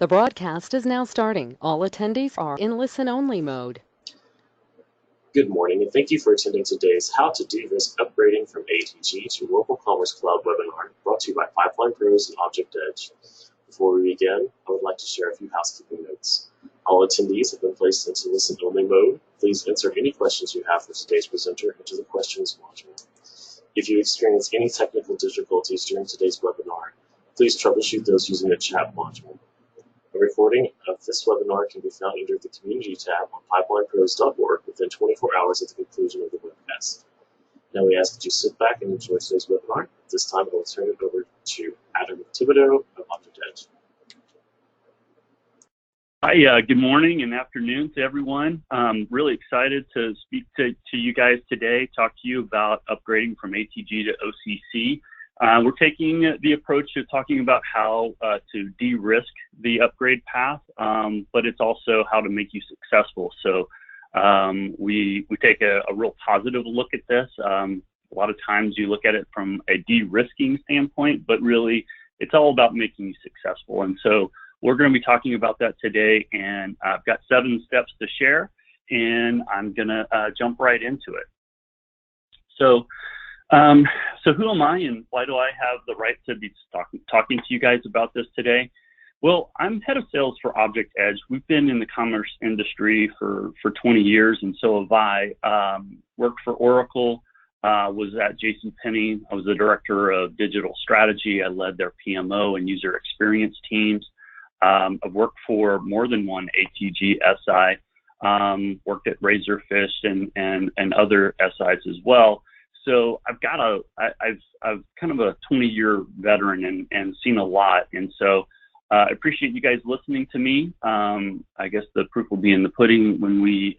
The broadcast is now starting. All attendees are in listen-only mode. Good morning, and thank you for attending today's How to Derisk Upgrading from ATG to Local Commerce Cloud webinar, brought to you by Pipeline Pros and Object Edge. Before we begin, I would like to share a few housekeeping notes. All attendees have been placed into listen-only mode. Please answer any questions you have for today's presenter into the questions module. If you experience any technical difficulties during today's webinar, please troubleshoot those using the chat module. A recording of this webinar can be found under the Community tab on pipelinepros.org within 24 hours at the conclusion of the webcast. Now we ask that you sit back and enjoy today's webinar. At this time, I will turn it over to Adam Thibodeau of Object Edge. Hi, good morning and afternoon to everyone. I'm really excited to speak to you guys today, talk to you about upgrading from ATG to OCC. We're taking the approach of talking about how to de-risk the upgrade path, but it's also how to make you successful. So we take a real positive look at this. A lot of times you look at it from a de-risking standpoint, but really it's all about making you successful. And so we're going to be talking about that today, and I've got 7 steps to share, and I'm going to jump right into it. So who am I, and why do I have the right to be talking to you guys about this today? Well, I'm head of sales for Object Edge. We've been in the commerce industry for 20 years, and so have I. Worked for Oracle, was at JCPenney. I was the director of digital strategy. I led their PMO and user experience teams. I've worked for more than one ATG SI, worked at Razorfish and other SIs as well. So I've got I've kind of a 20-year veteran and seen a lot. And so I appreciate you guys listening to me. I guess the proof will be in the pudding when we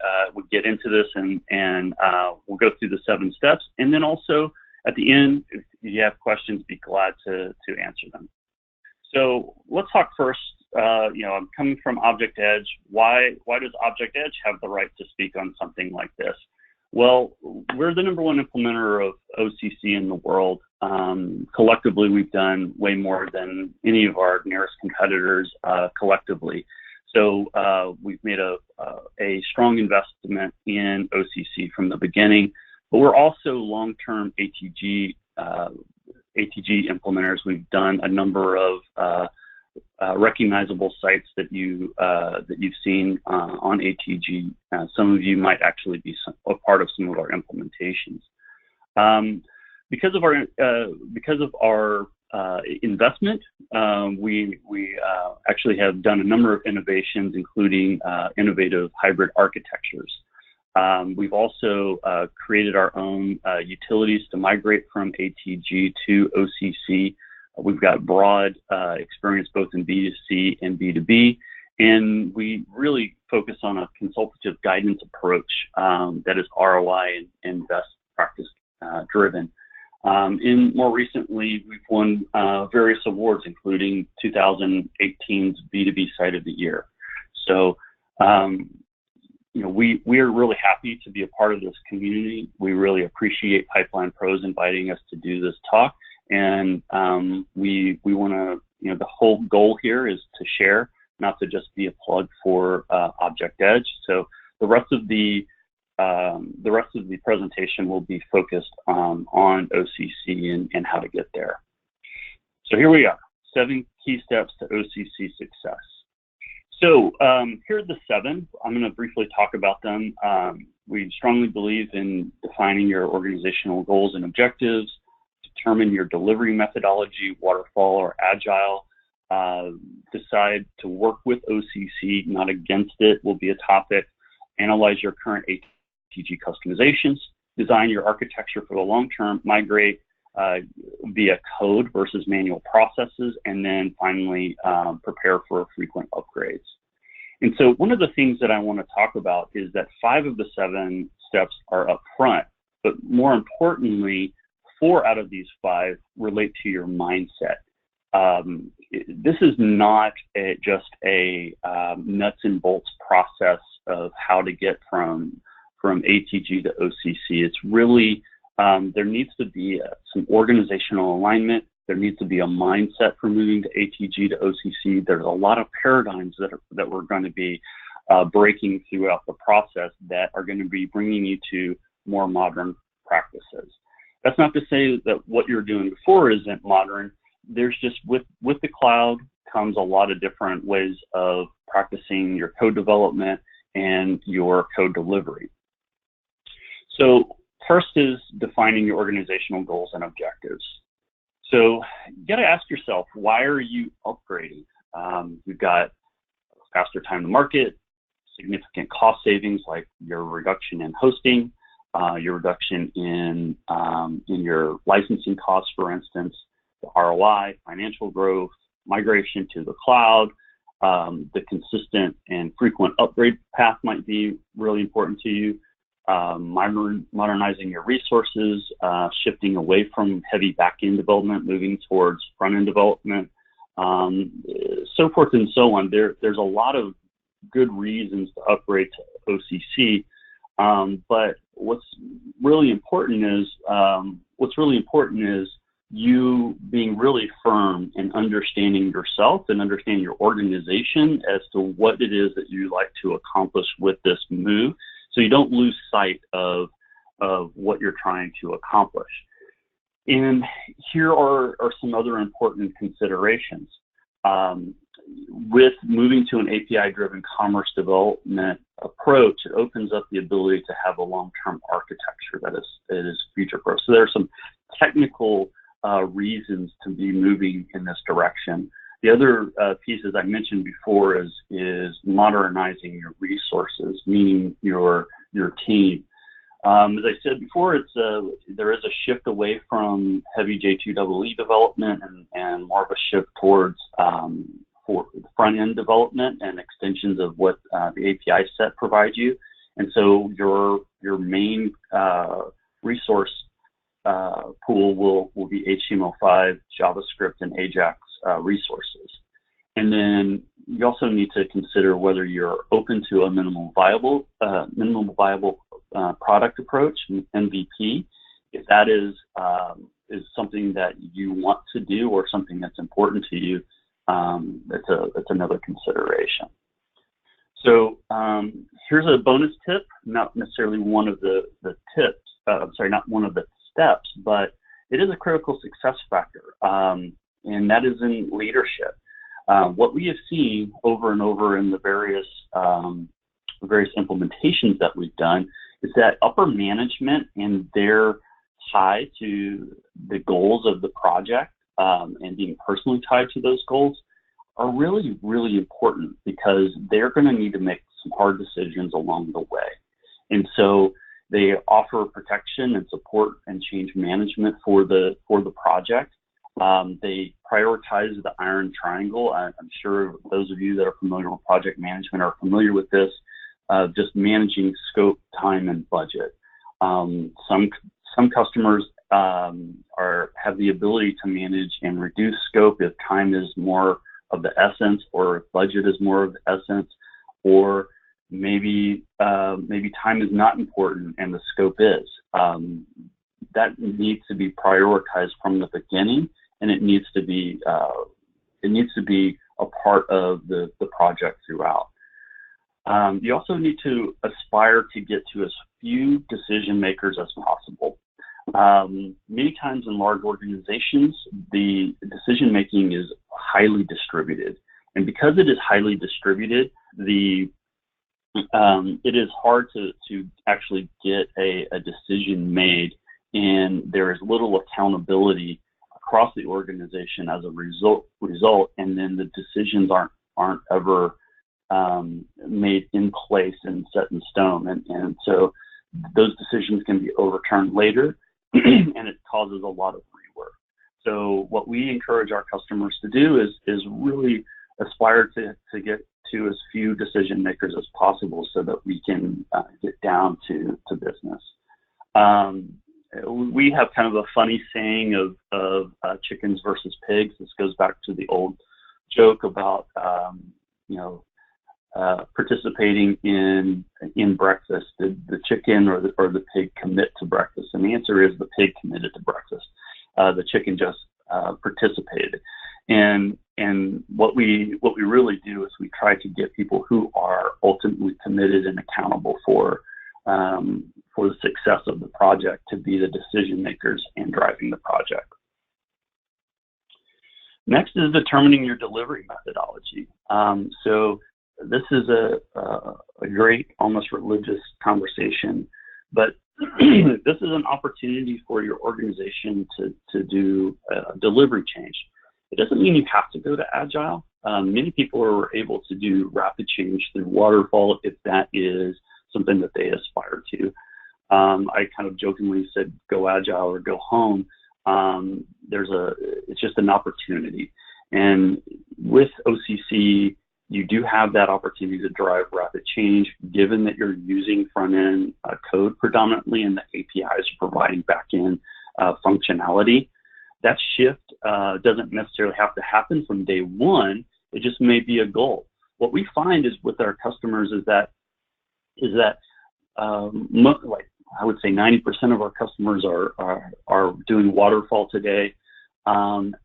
get into this, and we'll go through the 7 steps. And then also at the end, if you have questions, be glad to answer them. So let's talk first. I'm coming from Object Edge. Why does Object Edge have the right to speak on something like this? Well, we're the #1 implementer of OCC in the world. Collectively, we've done way more than any of our nearest competitors collectively. So we've made a strong investment in OCC from the beginning, but we're also long-term ATG implementers. We've done a number of recognizable sites that you've seen on ATG. Some of you might actually be a part of some of our implementations. Because of our investment, we actually have done a number of innovations, including innovative hybrid architectures. We've also created our own utilities to migrate from ATG to OCC. We've got broad experience both in B2C and B2B, and we really focus on a consultative guidance approach that is ROI and best practice driven. And more recently, we've won various awards, including 2018's B2B Site of the Year. So, we are really happy to be a part of this community. We really appreciate Pipeline Pros inviting us to do this talk. And we want to, the whole goal here is to share, not to just be a plug for Object Edge. So the rest of the presentation will be focused on OCC and how to get there. So here we are, 7 key steps to OCC success. So here are the 7. I'm going to briefly talk about them. We strongly believe in defining your organizational goals and objectives. Determine your delivery methodology, waterfall or agile. Decide to work with OCC, not against it, will be a topic. Analyze your current ATG customizations. Design your architecture for the long term. Migrate via code versus manual processes. And then finally, prepare for frequent upgrades. And so one of the things that I want to talk about is that 5 of the 7 steps are up front, but more importantly, 4 out of these 5 relate to your mindset. This is not just a nuts and bolts process of how to get from ATG to OCC. It's really, there needs to be some organizational alignment, There needs to be a mindset for moving to ATG to OCC. There's a lot of paradigms that we're going to be breaking throughout the process that are going to be bringing you to more modern practices. That's not to say that what you're doing before isn't modern. There's just, with the cloud comes a lot of different ways of practicing your code development and your code delivery. So first is defining your organizational goals and objectives. So you got to ask yourself, why are you upgrading? You've got faster time to market, significant cost savings like your reduction in hosting, your reduction in your licensing costs, for instance, the ROI, financial growth, migration to the cloud, the consistent and frequent upgrade path might be really important to you. Modernizing your resources, shifting away from heavy back-end development, moving towards front-end development, so forth and so on. There's a lot of good reasons to upgrade to OCC, but what's really important is you being really firm in understanding yourself and understanding your organization as to what it is that you like to accomplish with this move, so you don't lose sight of what you're trying to accomplish. And here are some other important considerations. With moving to an API-driven commerce development approach, it opens up the ability to have a long-term architecture that is future-proof. So there are some technical reasons to be moving in this direction. The other piece, as I mentioned before, is modernizing your resources, meaning your team. As I said before, there is a shift away from heavy J2EE development and more of a shift towards for front-end development and extensions of what the API set provides you. And so your main resource pool will be HTML5, JavaScript, and Ajax resources. And then you also need to consider whether you're open to a minimum viable product approach, MVP, if that is something that you want to do or something that's important to you. That's another consideration. So here's a bonus tip, not necessarily one of the tips. Not one of the steps, but it is a critical success factor, and that is in leadership. What we have seen over and over in the various implementations that we've done is that upper management and their tie to the goals of the project and being personally tied to those goals are really, really important, because they're going to need to make some hard decisions along the way. And so they offer protection and support and change management for the project. They prioritize the iron triangle. I'm sure those of you that are familiar with project management are familiar with this, just managing scope, time, and budget. Some customers have the ability to manage and reduce scope if time is more of the essence, or if budget is more of the essence, or maybe time is not important and the scope is. That needs to be prioritized from the beginning, and it needs to be a part of the project throughout. You also need to aspire to get to as few decision makers as possible. Many times in large organizations, the decision making is highly distributed, and because it is highly distributed, it is hard to actually get a decision made, and there is little accountability across the organization as a result, and then the decisions aren't ever made in place and set in stone, and so those decisions can be overturned later, and it causes a lot of rework. So what we encourage our customers to do is really aspire to get to as few decision makers as possible, so that we can get down to business. We have kind of a funny saying of chickens versus pigs. This goes back to the old joke about participating in breakfast. Did the chicken or the pig commit to breakfast? And the answer is the pig committed to breakfast. The chicken just participated. And what we really do is we try to get people who are ultimately committed and accountable for the success of the project to be the decision makers and driving the project. Next is determining your delivery methodology. So this is a great, almost religious conversation, but this is an opportunity for your organization to do a delivery change. It doesn't mean you have to go to Agile. Many people are able to do rapid change through waterfall if that is something that they aspire to. I kind of jokingly said, go Agile or go home. It's just an opportunity. And with OCC, you do have that opportunity to drive rapid change, given that you're using front-end code predominantly and the APIs are providing back-end functionality. That shift doesn't necessarily have to happen from day one. It just may be a goal. What we find is with our customers is that like I would say 90% of our customers are doing waterfall today,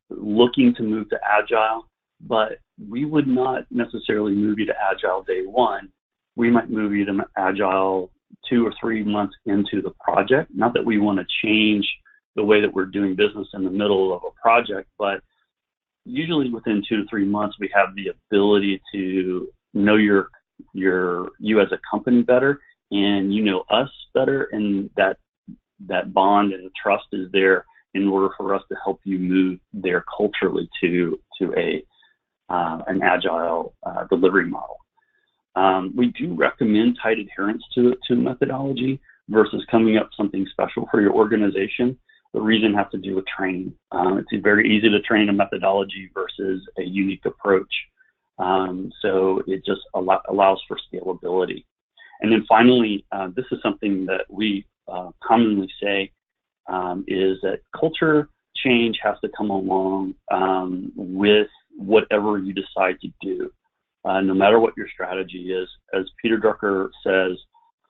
looking to move to Agile, but we would not necessarily move you to Agile day one. We might move you to Agile 2 or 3 months into the project. Not that we want to change the way that we're doing business in the middle of a project, but usually within 2 to 3 months, we have the ability to know you as a company better, and you know us better, and that bond and trust is there in order for us to help you move there culturally to an Agile delivery model. We do recommend tight adherence to methodology versus coming up with something special for your organization. The reason has to do with training. It's very easy to train a methodology versus a unique approach. So it just allows for scalability. And then finally, this is something that we commonly say is that culture change has to come along with whatever you decide to do, no matter what your strategy is. As Peter Drucker says,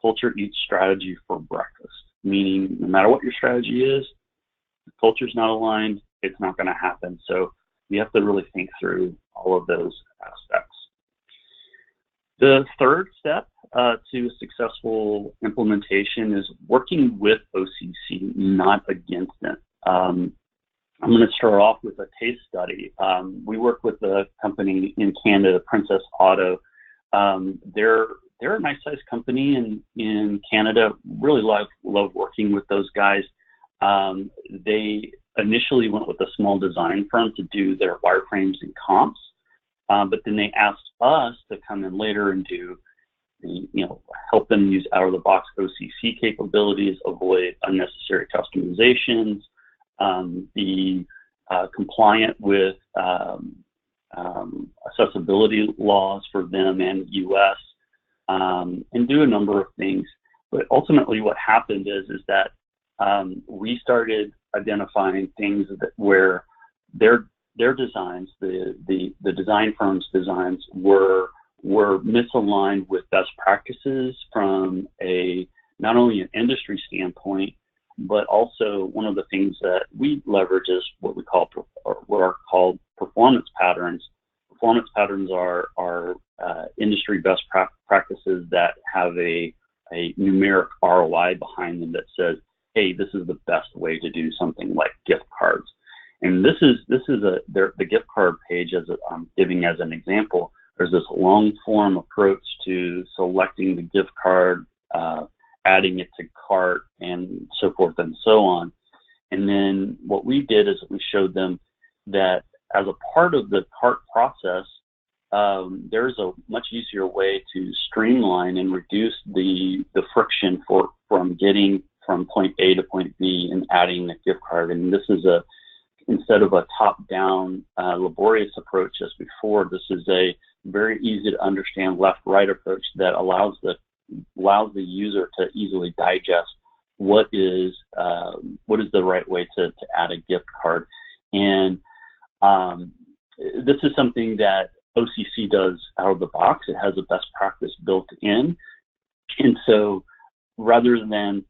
culture eats strategy for breakfast, meaning no matter what your strategy is, the culture's not aligned, it's not going to happen. So you have to really think through all of those aspects. The third step to a successful implementation is working with OCC, not against it. I'm going to start off with a case study. We work with a company in Canada, Princess Auto. They're a nice sized company in Canada. Really love working with those guys. They initially went with a small design firm to do their wireframes and comps, but then they asked us to come in later and do help them use out-of-the-box OCC capabilities, avoid unnecessary customizations, be compliant with accessibility laws for them and the U.S., and do a number of things. But ultimately what happened is that we started identifying things where their designs, the design firm's designs were misaligned with best practices from not only an industry standpoint, but also one of the things that we leverage is what are called performance patterns. Performance patterns are industry best practices that have a numeric ROI behind them that says, hey, this is the best way to do something like gift cards. And this is the gift card page, as I'm giving as an example. There's this long form approach to selecting the gift card, adding it to cart, and so forth and so on. And then what we did is we showed them that as a part of the cart process, there's a much easier way to streamline and reduce the friction from getting from point A to point B and adding the gift card. And this is instead of a top-down laborious approach as before, this is a very easy to understand left-right approach that allows the user to easily digest what is the right way to add a gift card. And this is something that OCC does out of the box. It has a best practice built in. And so rather than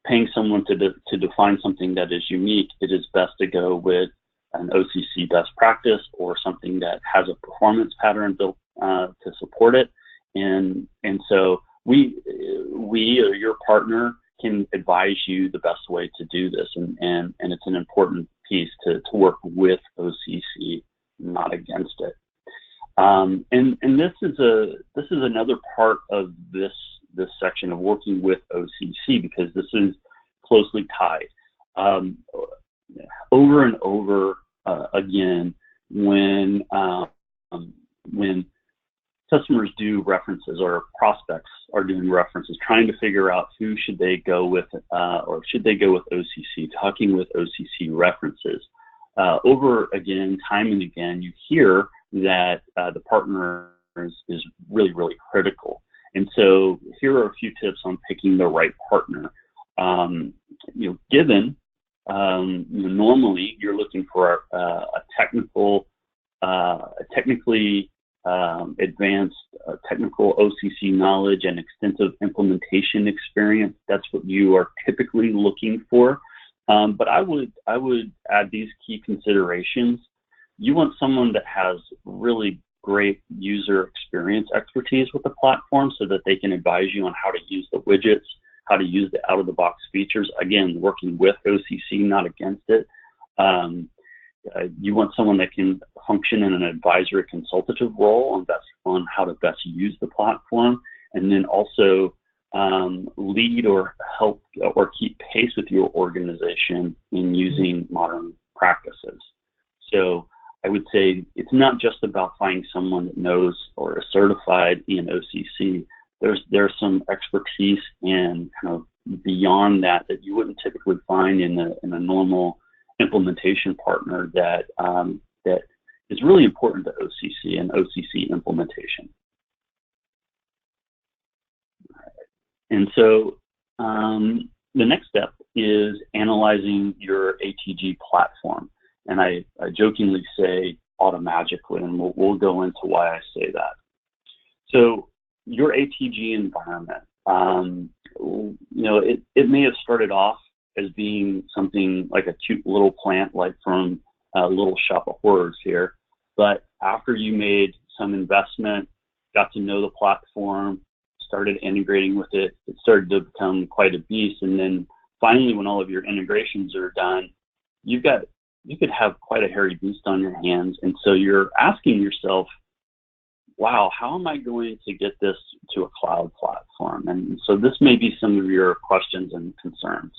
paying someone to define something that is unique, it is best to go with an OCC best practice or something that has a performance pattern built to support it. And so we or your partner can advise you the best way to do this, and it's an important piece to work with OCC, not against it. And this is another part of this section of working with OCC, because this is closely tied. Over and over again, when customers do references or prospects are doing references, trying to figure out who should they go with, or should they go with OCC, talking with OCC references. Over again, time and again, you hear that the partner is really, really critical. And so here are a few tips on picking the right partner. Given normally you're looking for a technically advanced technical OCC knowledge and extensive implementation experience. That's what you are typically looking for. But I would add these key considerations. You want someone that has really great user experience expertise with the platform, so that they can advise you on how to use the widgets, how to use the out-of-the-box features. Again, working with OCC, not against it. You want someone that can function in an advisory consultative role on how to best use the platform, and then also lead or help or keep pace with your organization in using modern practices. So I would say it's not just about finding someone that knows or is certified in OCC. There's some expertise and kind of beyond that you wouldn't typically find in a normal implementation partner that is really important to OCC and OCC implementation. And so the next step is analyzing your ATG platform. And I jokingly say automagically, and we'll go into why I say that. So your ATG environment, it may have started off as being something like a cute little plant, like from Little Shop of Horrors here. But after you made some investment, got to know the platform, started integrating with it, it started to become quite a beast. And then finally, when all of your integrations are done, you could have quite a hairy beast on your hands. And so you're asking yourself, wow, how am I going to get this to a cloud platform? And so this may be some of your questions and concerns.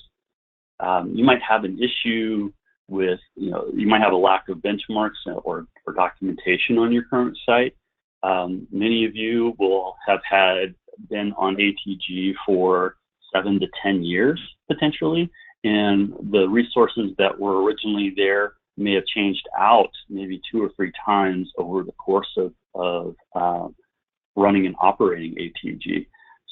You might have an issue with, you might have a lack of benchmarks or documentation on your current site. Many of you will have been on ATG for 7 to 10 years, potentially, and the resources that were originally there may have changed out maybe 2 or 3 times over the course of running and operating ATG.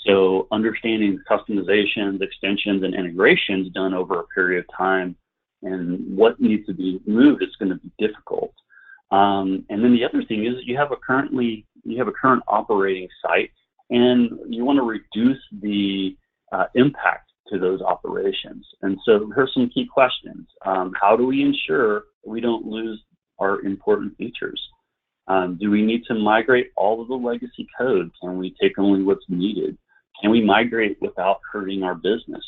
So understanding customizations, extensions, and integrations done over a period of time and what needs to be moved is going to be difficult. And then the other thing is you have a current operating site, and you want to reduce the impact to those operations. And so here's some key questions. How do we ensure we don't lose our important features? Do we need to migrate all of the legacy code? Can we take only what's needed? Can we migrate without hurting our business?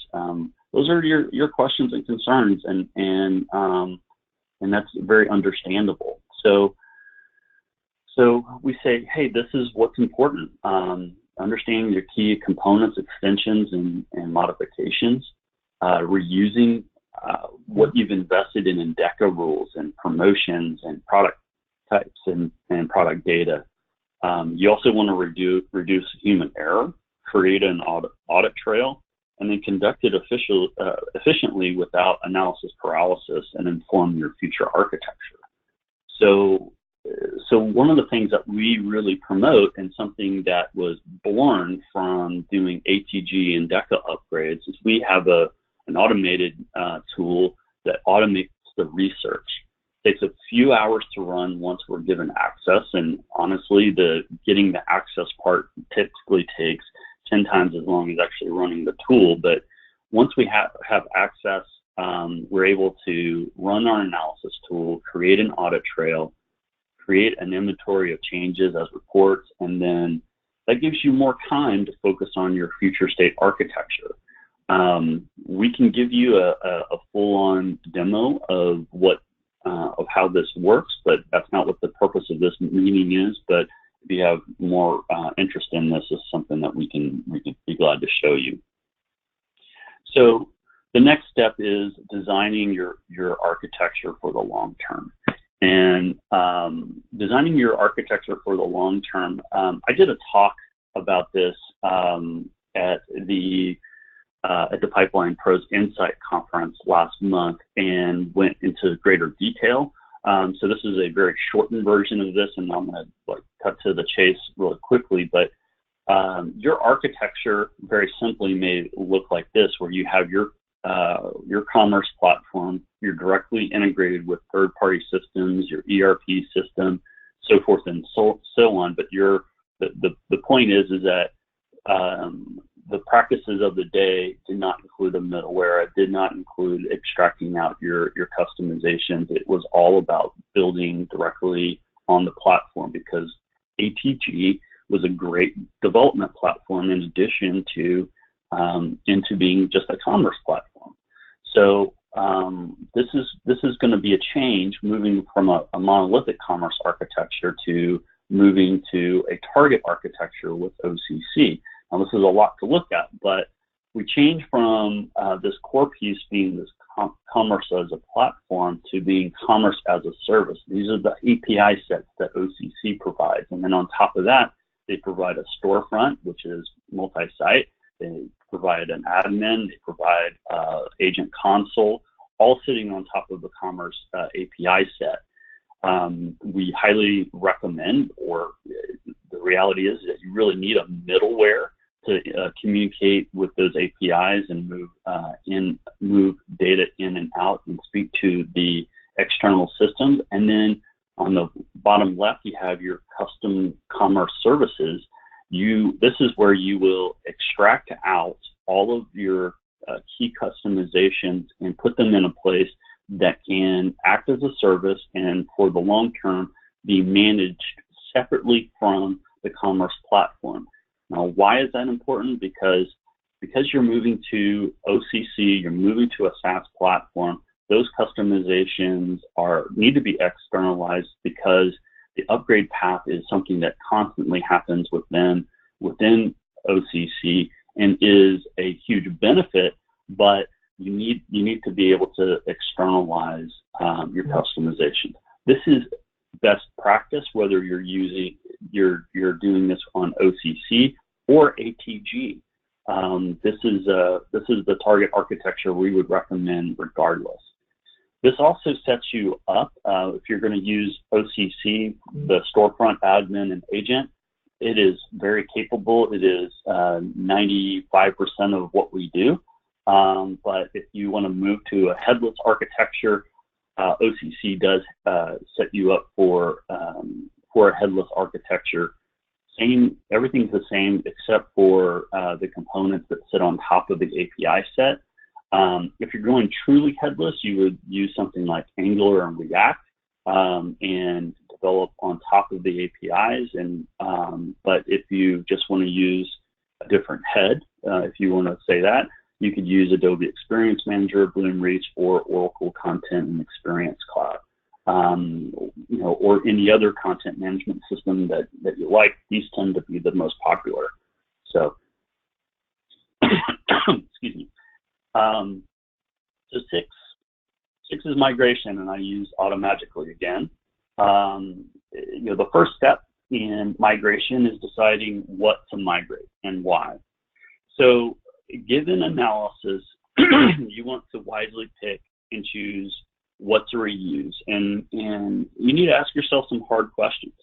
Those are your questions and concerns, and that's very understandable. So we say, hey, this is what's important. Understanding your key components, extensions, and modifications, reusing what you've invested in Endeca rules and promotions and product types and product data. You also want to reduce human error, create an audit trail, and then conduct it efficiently without analysis paralysis, and inform your future architecture. So one of the things that we really promote, and something that was born from doing ATG and Endeca upgrades, is we have an automated tool that automates the research. It takes a few hours to run once we're given access, and honestly, getting the access part typically takes 10 times as long as actually running the tool. But once we have access, we're able to run our analysis tool, create an audit trail, create an inventory of changes as reports, and then that gives you more time to focus on your future state architecture. We can give you a full-on demo of of how this works, but that's not what the purpose of this meeting is. But if you have more interest in this, is something that we can be glad to show you. So the next step is designing your architecture for the long term. And designing your architecture for the long term, I did a talk about this at the Pipeline Pros Insight Conference last month and went into greater detail. So this is a very shortened version of this, and I'm going to cut to the chase really quickly. But your architecture, very simply, may look like this, where you have your commerce platform. You're directly integrated with third-party systems, your ERP system, so forth and so on. But the point is that the practices of the day did not include a middleware. It did not include extracting out your customizations. It was all about building directly on the platform, because ATG was a great development platform in addition to into being just a commerce platform. So this is going to be a change, moving from a monolithic commerce architecture to moving to a target architecture with OCC. Now, this is a lot to look at, but we change from this core piece being this commerce as a platform to being commerce as a service. These are the API sets that OCC provides. And then on top of that, they provide a storefront, which is multi-site. They provide an admin. They provide agent console, all sitting on top of the commerce API set. We highly recommend, or the reality is that you really need a middleware to communicate with those APIs and move data in and out and speak to the external systems. And then on the bottom left, you have your custom commerce services. This is where you will extract out all of your key customizations and put them in a place that can act as a service and for the long term be managed separately from the commerce platform. Now, why is that important? Because you're moving to OCC, you're moving to a SaaS platform, those customizations need to be externalized, because the upgrade path is something that constantly happens within OCC and is a huge benefit, but you need to be able to externalize your customizations. This is best practice, whether you're doing this on OCC or ATG. This is the target architecture we would recommend regardless. This also sets you up, if you're going to use OCC, the storefront, admin, and agent. It is very capable. It is 95% of what we do. But if you want to move to a headless architecture, OCC does set you up for a headless architecture. Everything's the same except for the components that sit on top of the API set. If you're going truly headless, you would use something like Angular and React and develop on top of the APIs. But if you just want to use a different head, if you want to say that, you could use Adobe Experience Manager, Bloomreach, or Oracle Content and Experience Cloud, or any other content management system that you like. These tend to be the most popular. So, excuse me. So six is migration, and I use Automagically again. The first step in migration is deciding what to migrate and why. So, given analysis, you want to wisely pick and choose what to reuse, and you need to ask yourself some hard questions.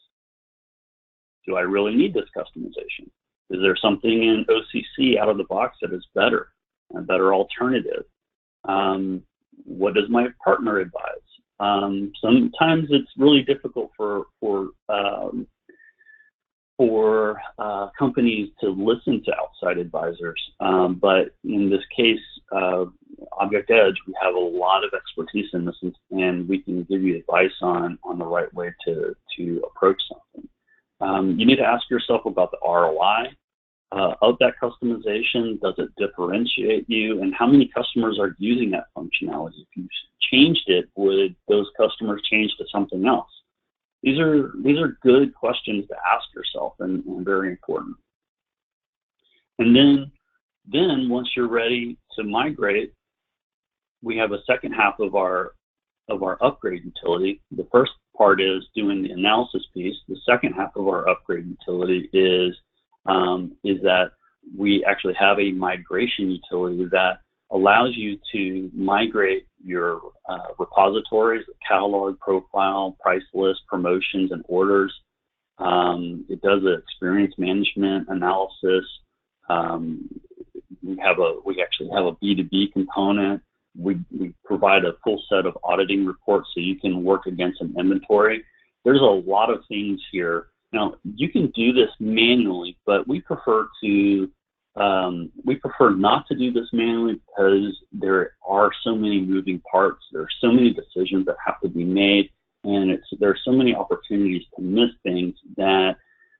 Do I really need this customization? Is there something in OCC out of the box that is better, a better alternative? What does my partner advise? Sometimes it's really difficult for for companies to listen to outside advisors, but in this case, Object Edge, we have a lot of expertise in this, and we can give you advice on the right way to approach something. You need to ask yourself about the ROI of that customization. Does it differentiate you, and how many customers are using that functionality? If you changed it, would those customers change to something else? These are good questions to ask yourself, and very important. And then once you're ready to migrate, we have a second half of our upgrade utility. The first part is doing the analysis piece. The second half of our upgrade utility is that we actually have a migration utility that allows you to migrate your repositories, catalog, profile, price list, promotions, and orders. It does an experience management analysis. We actually have a B2B component. We provide a full set of auditing reports so you can work against an inventory. There's a lot of things here. Now, you can do this manually, but we prefer not to do this manually because there are so many moving parts. There are so many decisions that have to be made, and there are so many opportunities to miss things that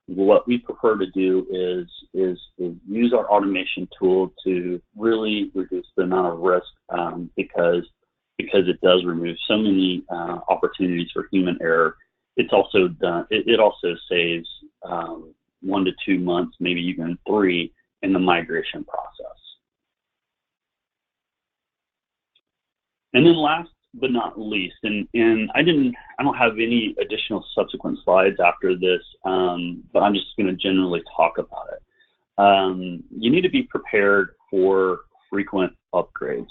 what we prefer to do is use our automation tool to really reduce the amount of risk because it does remove so many opportunities for human error. It's also done. It also saves 1 to 2 months, maybe even 3, in the migration process. And then last but not least, and I don't have any additional subsequent slides after this, but I'm just going to generally talk about it. You need to be prepared for frequent upgrades.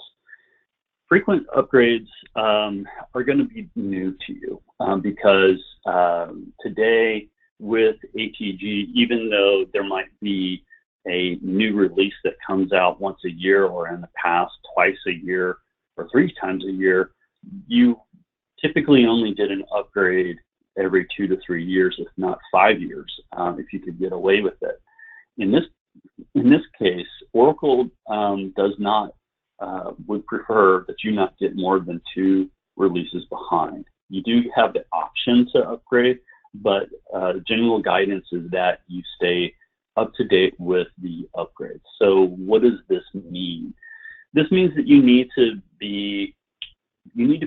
Frequent upgrades are going to be new to you because today with ATG, even though there might be a new release that comes out once a year, or in the past twice a year or 3 times a year, you typically only did an upgrade every 2 to 3 years, if not 5 years, if you could get away with it. In this case, Oracle would prefer that you not get more than 2 releases behind. You do have the option to upgrade, but general guidance is that you stay up to date with the upgrades. So what does this mean? This means that you need to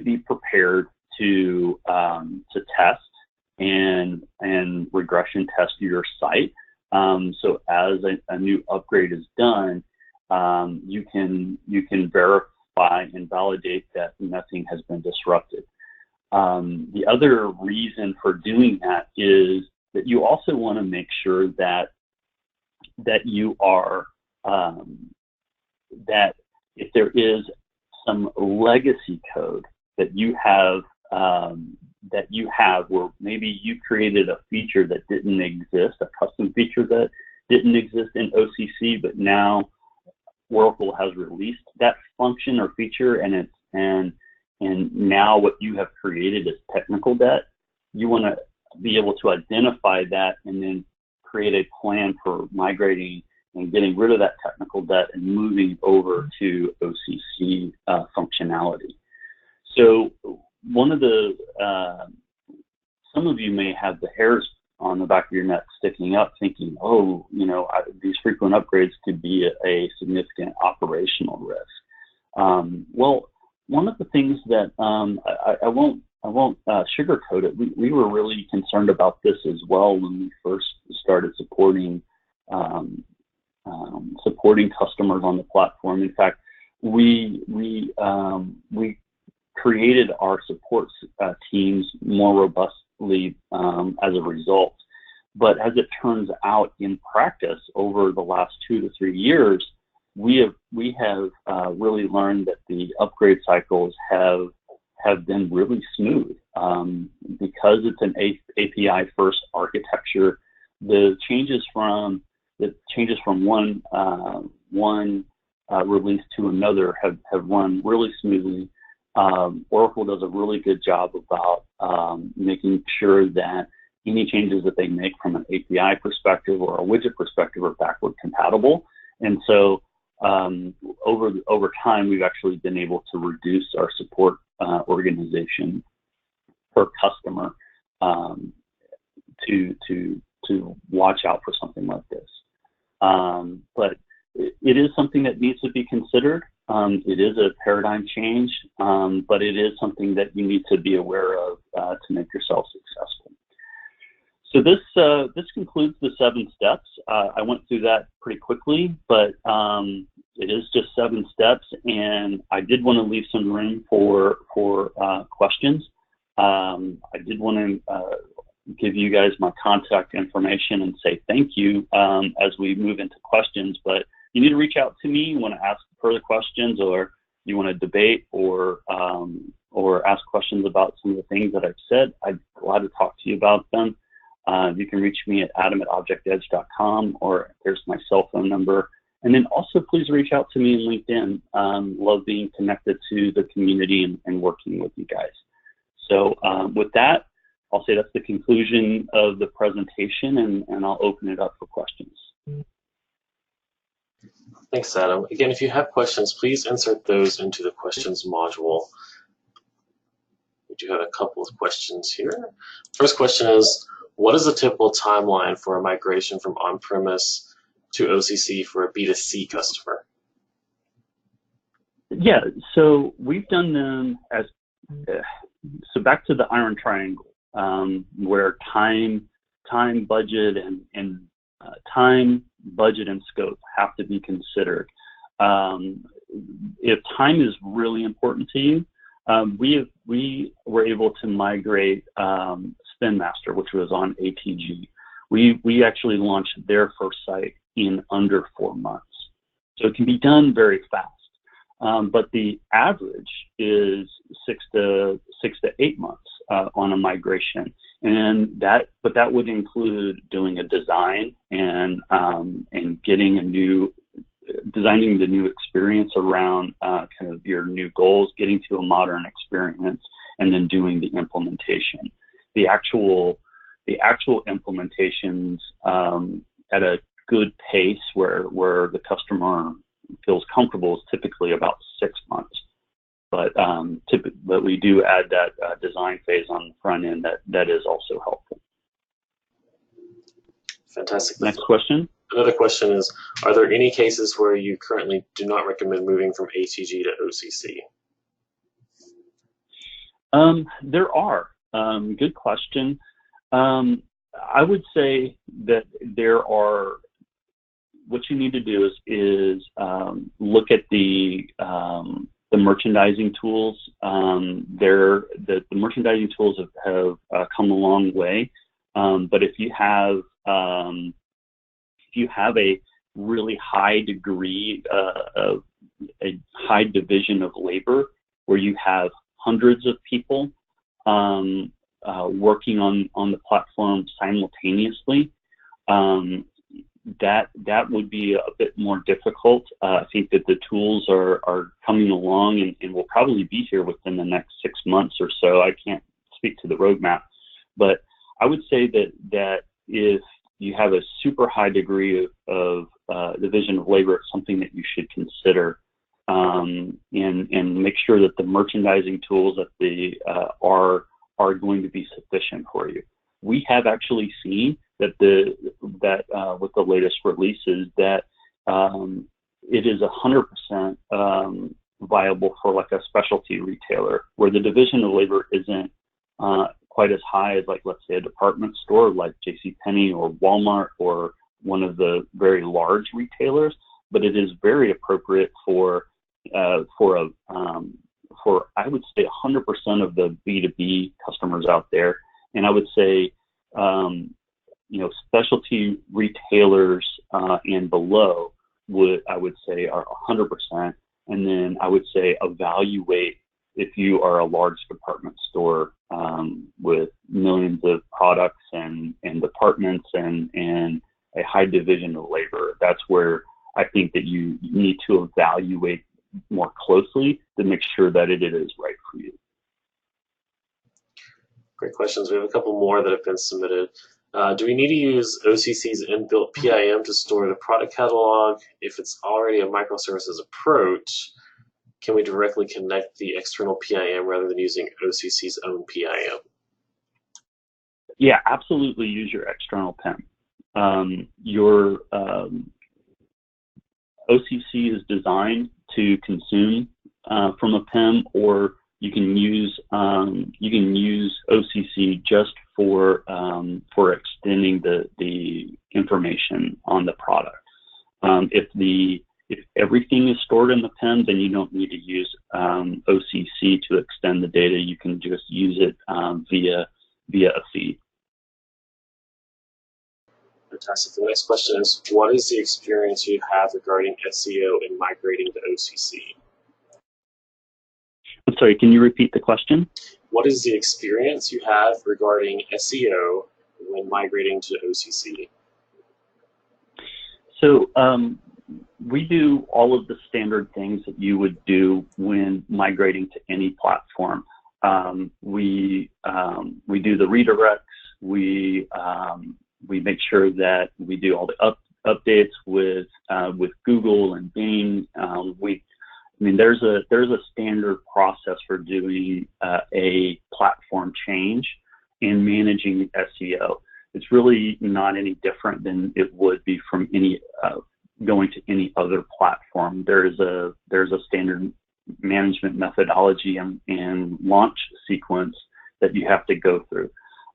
be prepared to test and regression test your site. So as a new upgrade is done, you can verify and validate that nothing has been disrupted. The other reason for doing that is that you also want to make sure that you are that if there is some legacy code that you have where maybe you created a feature that didn't exist, a custom feature that didn't exist in OCC, but now Oracle has released that function or feature, and now what you have created is technical debt. You want to be able to identify that and then create a plan for migrating and getting rid of that technical debt and moving over to OCC functionality. So one of the, some of you may have the hairs on the back of your neck sticking up thinking, oh, these frequent upgrades could be a significant operational risk. Well, one of the things that I won't sugarcoat it. We were really concerned about this as well when we first started supporting customers on the platform. In fact, we created our support teams more robustly as a result. But as it turns out, in practice, over the last 2 to 3 years, we have really learned that the upgrade cycles have been really smooth because it's an API first architecture. The changes from one release to another have run really smoothly. Oracle does a really good job about making sure that any changes that they make from an API perspective or a widget perspective are backward compatible. And so over time, we've actually been able to reduce our support organization per customer to watch out for something like this. But it is something that needs to be considered. It is a paradigm change, but it is something that you need to be aware of to make yourself successful. So this concludes the 7 steps. I went through that pretty quickly, but it is just 7 steps, and I did want to leave some room for questions. I did want to give you guys my contact information and say thank you as we move into questions, but you need to reach out to me. You want to ask further questions, or you want to debate or ask questions about some of the things that I've said. I'd be glad to talk to you about them. You can reach me at adam@objectedge.com, or there's my cell phone number. And then also please reach out to me on LinkedIn. Love being connected to the community and working with you guys. So with that, I'll say that's the conclusion of the presentation, and I'll open it up for questions. Thanks, Adam. Again, if you have questions, please insert those into the questions module. We do have a couple of questions here. First question is, what is the typical timeline for a migration from on-premise to OCC for a B2C customer? Yeah, so we've done them as, so back to the iron triangle, where time, budget, and time, budget, and scope have to be considered. If time is really important to you, we were able to migrate Spin Master, which was on ATG. We actually launched their first site in under 4 months. So it can be done very fast. But the average is 6 to 8 months on a migration, but that would include doing a design and designing the new experience around kind of your new goals, getting to a modern experience, and then doing the implementation. The actual implementations at a good pace where the customer feels comfortable is typically about 6 months. But we do add that design phase on the front end that is also helpful. Fantastic. Next question. Another question is, are there any cases where you currently do not recommend moving from ATG to OCC? There are. Good question. I would say that there are, what you need to do is look at the merchandising tools. The merchandising tools have come a long way, but if you have a really high degree of a high division of labor, where you have hundreds of people working on the platform simultaneously, that would be a bit more difficult. I think that the tools are coming along and will probably be here within the next 6 months or so. I can't speak to the roadmap, but I would say that if you have a super high degree of division of labor, it's something that you should consider, and make sure that the merchandising tools are going to be sufficient for you. We have actually seen that with the latest releases that it is 100% viable for like a specialty retailer, where the division of labor isn't quite as high as, like, let's say a department store like JCPenney or Walmart or one of the very large retailers, but it is very appropriate for I would say 100% of the B2B customers out there. And I would say specialty retailers and below I would say are 100%. And then I would say evaluate if you are a large department store with millions of products and departments and a high division of labor. That's where I think that you need to evaluate more closely to make sure that it is right for you. Great questions. We have a couple more that have been submitted. Do we need to use OCC's inbuilt PIM to store the product catalog? If it's already a microservices approach, can we directly connect the external PIM rather than using OCC's own PIM? Yeah, absolutely use your external PIM. Your OCC is designed to consume from a PIM, or you can use OCC just for extending the information on the product. If everything is stored in the PIM, then you don't need to use OCC to extend the data. You can just use it via a feed. Fantastic. The next question is, what is the experience you have regarding SEO and migrating to OCC? I'm sorry, can you repeat the question? What is the experience you have regarding SEO when migrating to OCC? So we do all of the standard things that you would do when migrating to any platform. We do the redirects. We make sure that we do all the updates with Google and Bing. There's a standard process for doing a platform change and managing SEO. It's really not any different than it would be from any going to any other platform. There's a standard management methodology and launch sequence that you have to go through.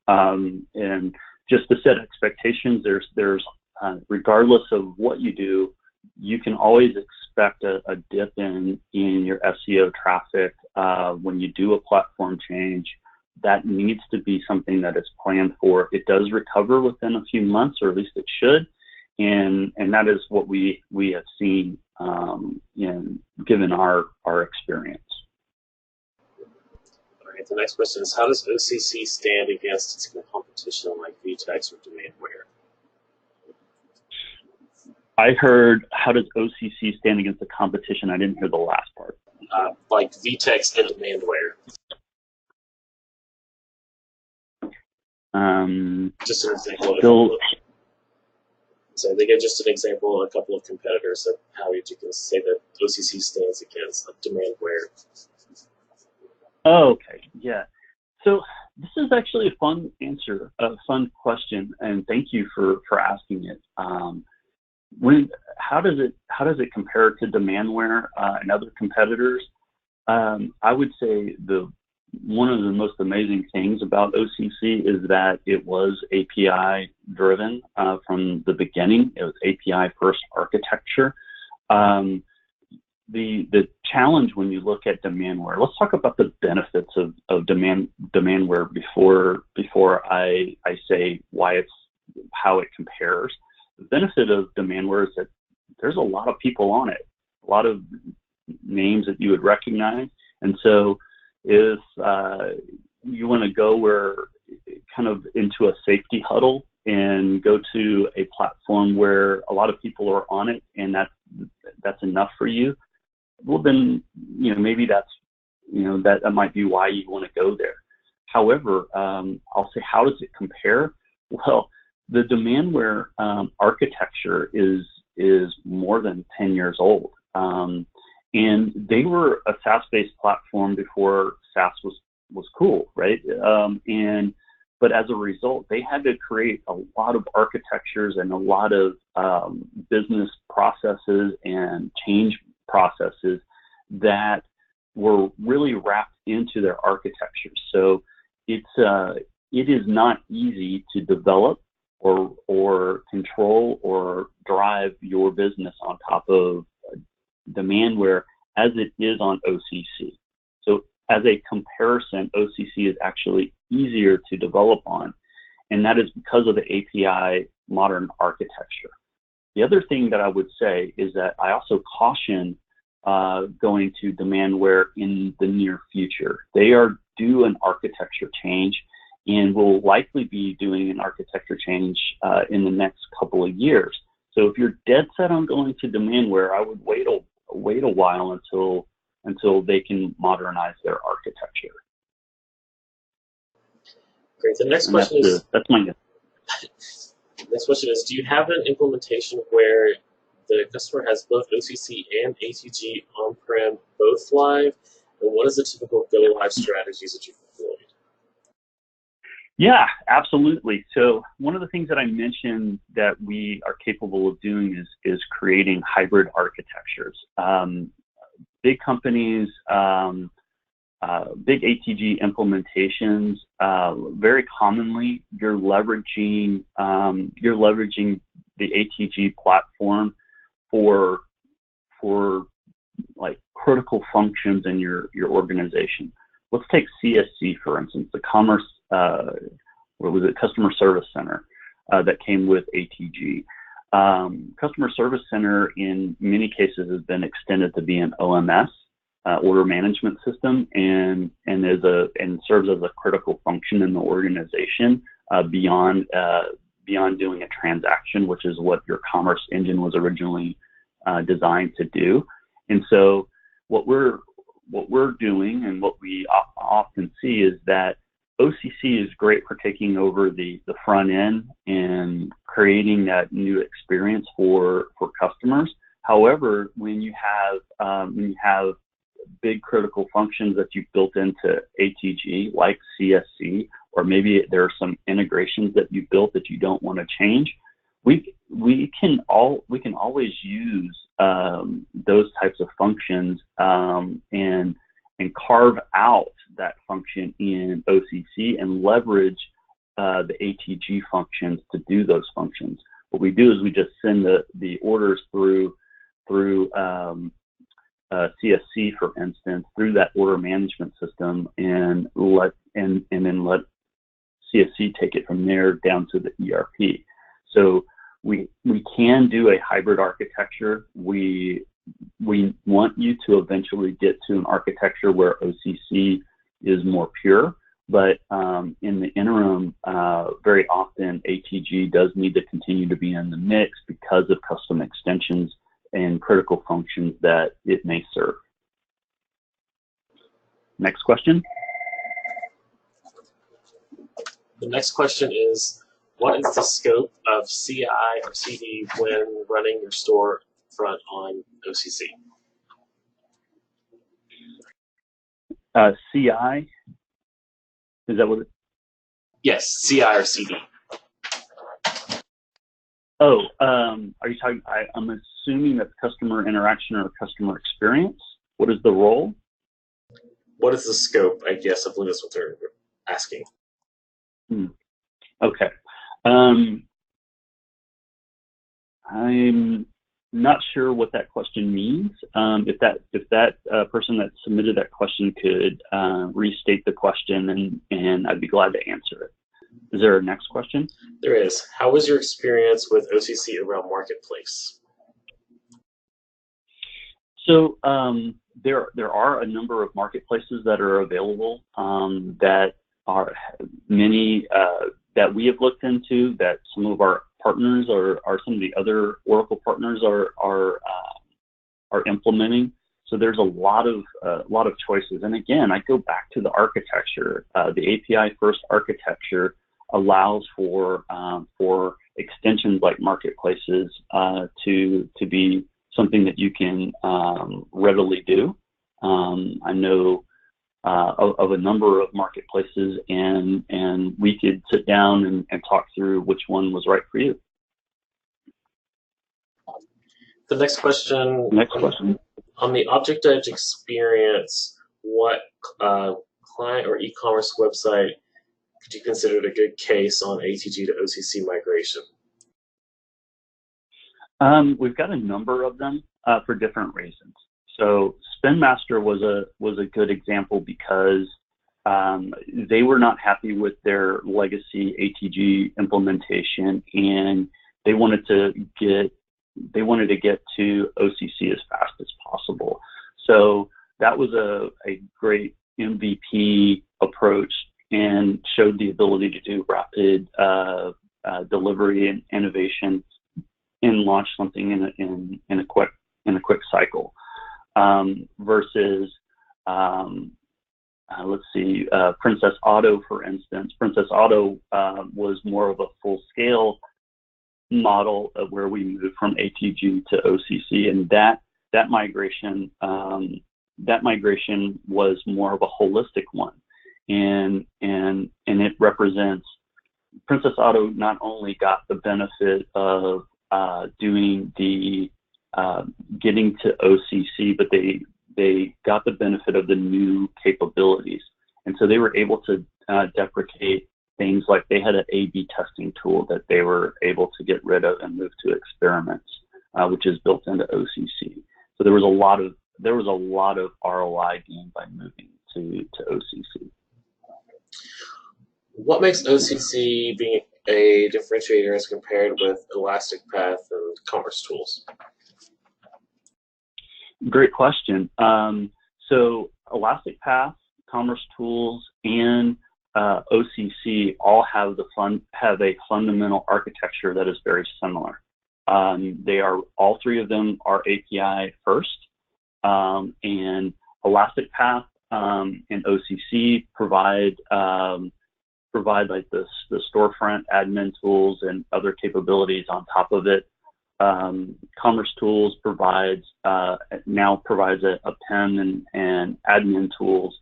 And just to set expectations, there's regardless of what you do, you can always expect a dip in your SEO traffic when you do a platform change. That needs to be something that is planned for. It does recover within a few months, or at least it should, and that is what we have seen given our experience. All right, the next question is, how does OCC stand against its competition like VTEX or Demandware? I heard, how does OCC stand against the competition? I didn't hear the last part. Like VTEX and Demandware. Just an example. So they get just an example of a couple of competitors of how you can say that OCC stands against Demandware. Oh, okay, yeah. So this is actually a fun fun question, and thank you for asking it. How does it compare to Demandware and other competitors? I would say one of the most amazing things about OCC is that it was API driven from the beginning. It was API first architecture. The challenge when you look at Demandware, let's talk about the benefits of Demandware before I say how it compares. The benefit of Demandware is that there's a lot of people on it, a lot of names that you would recognize. And so if you want to go kind of into a safety huddle and go to a platform where a lot of people are on it and that's enough for you, well then, maybe that might be why you want to go there. However, I'll say, how does it compare? Well, the Demandware architecture is more than 10 years old. And they were a SaaS-based platform before SaaS was cool, right? But as a result, they had to create a lot of architectures and a lot of business processes and change processes that were really wrapped into their architecture. So it is not easy to develop or control or drive your business on top of Demandware as it is on OCC. So as a comparison, OCC is actually easier to develop on, and that is because of the API modern architecture. The other thing that I would say is that I also caution going to Demandware in the near future. They are due an architecture change and will likely be doing an architecture change in the next couple of years. So if you're dead set on going to Demandware, I would wait a while until they can modernize their architecture. Great. The next And question is, that's my next question is, do you have an implementation where the customer has both OCC and ATG on-prem both live? And what is the typical go-live strategies that you've deployed? Yeah, absolutely. So one of the things that I mentioned that we are capable of doing is creating hybrid architectures. Big companies, big ATG implementations, very commonly you're leveraging the ATG platform for like critical functions in your organization. Let's take CSC for instance, the Customer Service Center that came with ATG. Customer Service Center in many cases has been extended to be an OMS, order management system, and serves as a critical function in the organization beyond doing a transaction, which is what your commerce engine was originally designed to do. And so what we're doing and what we often see is that OCC is great for taking over the front end and creating that new experience for customers. However, when you have big critical functions that you've built into ATG, like CSC, or maybe there are some integrations that you've built that you don't want to change, we can always use those types of functions and carve out that function in OCC and leverage the ATG functions to do those functions. What we do is we just send the orders through CSC, for instance, through that order management system, and then let CSC take it from there down to the ERP. So we can do a hybrid architecture. We want you to eventually get to an architecture where OCC is more pure, but in the interim, very often ATG does need to continue to be in the mix because of custom extensions and critical functions that it may serve. Next question. The next question is, what is the scope of CI or CD when running your store front on OCC? CI, is that what it? Yes, CI or CD. Oh, are you talking, I'm assuming that's customer interaction or customer experience. What is the role? What is the scope, I guess? I believe that's what they're asking. Okay. I'm not sure what that question means. If that person that submitted that question could restate the question, and I'd be glad to answer it. Is there a next question? There is. How was your experience with OCC around Marketplace? So there are a number of marketplaces that are available that are many that we have looked into, that some of our partners or some of the other Oracle partners are implementing. So there's a lot of choices. And again, I go back to the architecture. The API first architecture allows for extensions like marketplaces to be something that you can readily do. I know of a number of marketplaces, and we could sit down and talk through which one was right for you. The next question. Next question. On the Object Edge experience, what client or e-commerce website could you consider a good case on ATG to OCC migration? We've got a number of them for different reasons. So Spin Master was a good example because they were not happy with their legacy ATG implementation, and they wanted to get to OCC as fast as possible. So that was a great MVP approach and showed the ability to do rapid delivery and innovation and launch something in a quick cycle, versus let's see, Princess Auto, for instance. Princess Auto was more of a full-scale model of where we moved from ATG to OCC, and that migration was more of a holistic one, and it represents Princess Auto not only got the benefit of doing the getting to OCC, but they got the benefit of the new capabilities, and so they were able to deprecate things like they had an A/B testing tool that they were able to get rid of and move to experiments, which is built into OCC. So there was a lot of ROI gained by moving to OCC. What makes OCC being a differentiator as compared with Elastic Path and Commerce Tools? Great question. So Elastic Path, Commerce Tools, and OCC all have a fundamental architecture that is very similar. All three of them are API first, and Elastic Path and OCC provide like the storefront admin tools and other capabilities on top of it. Commerce Tools now provides a pen and admin tools.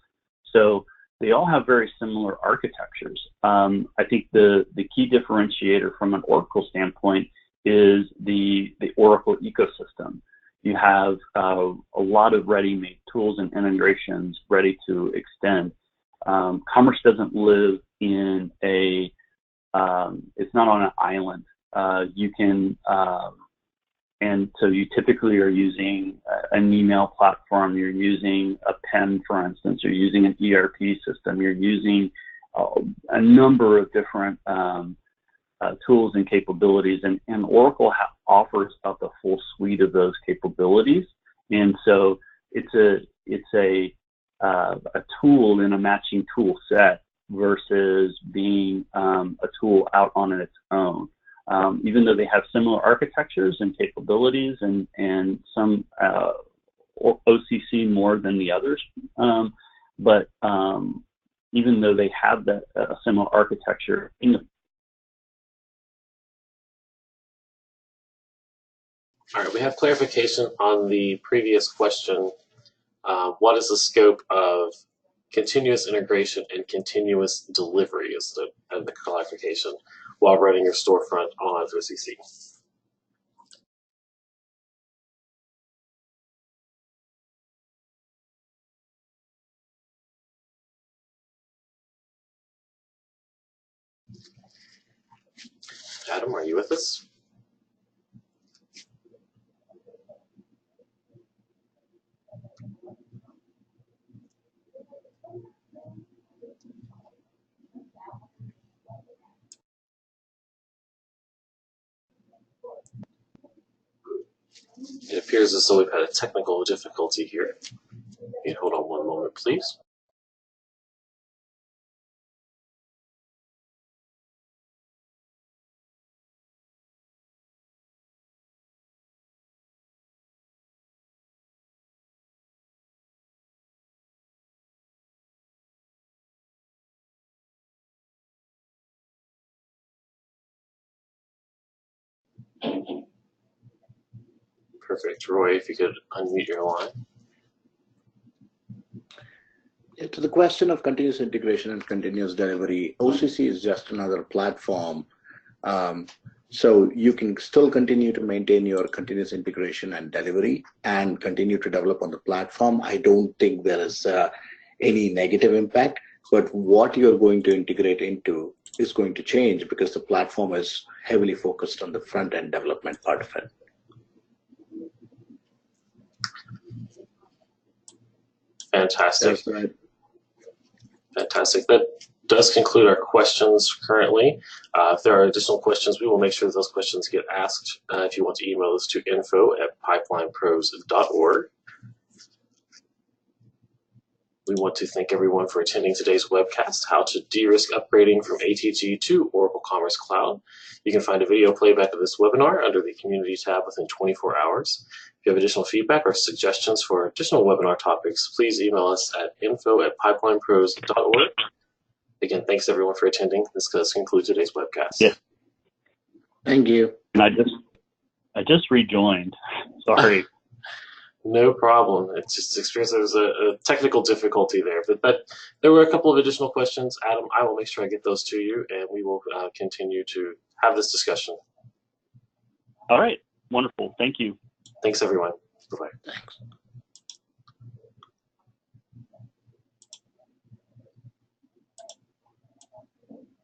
So they all have very similar architectures. I think the key differentiator from an Oracle standpoint is the Oracle ecosystem. You have a lot of ready-made tools and integrations ready to extend. Commerce doesn't live in it's not on an island. And so you typically are using an email platform, you're using a pen, for instance, you're using an ERP system, you're using a number of different tools and capabilities, and Oracle offers up a full suite of those capabilities. And so it's a tool in a matching tool set versus being a tool out on its own. Even though they have similar architectures and capabilities, and some OCC more than the others, but even though they have a similar architecture. All right, we have clarification on the previous question. What is the scope of continuous integration and continuous delivery is the clarification while running your storefront on OCC. Adam, are you with us? It appears as though we've had a technical difficulty here. Hold on one moment, please. Perfect. Roy, if you could unmute your line. Yeah, to the question of continuous integration and continuous delivery, OCC is just another platform. So you can still continue to maintain your continuous integration and delivery and continue to develop on the platform. I don't think there is any negative impact, but what you're going to integrate into is going to change because the platform is heavily focused on the front-end development part of it. Fantastic. That's right. Fantastic. That does conclude our questions currently. If there are additional questions, we will make sure that those questions get asked. If you want to email us to info@pipelinepros.org. We want to thank everyone for attending today's webcast, How to De-Risk Upgrading from ATG to Oracle Commerce Cloud. You can find a video playback of this webinar under the Community tab within 24 hours. If you have additional feedback or suggestions for additional webinar topics, please email us at info@pipelinepros.org. Again, thanks everyone for attending. This does conclude today's webcast. Yeah. Thank you. And I just rejoined. Sorry. No problem. It's just experience there was a technical difficulty there, but there were a couple of additional questions. Adam, I will make sure I get those to you, and we will continue to have this discussion. All right. Wonderful. Thank you. Thanks, everyone. Bye-bye. Thanks.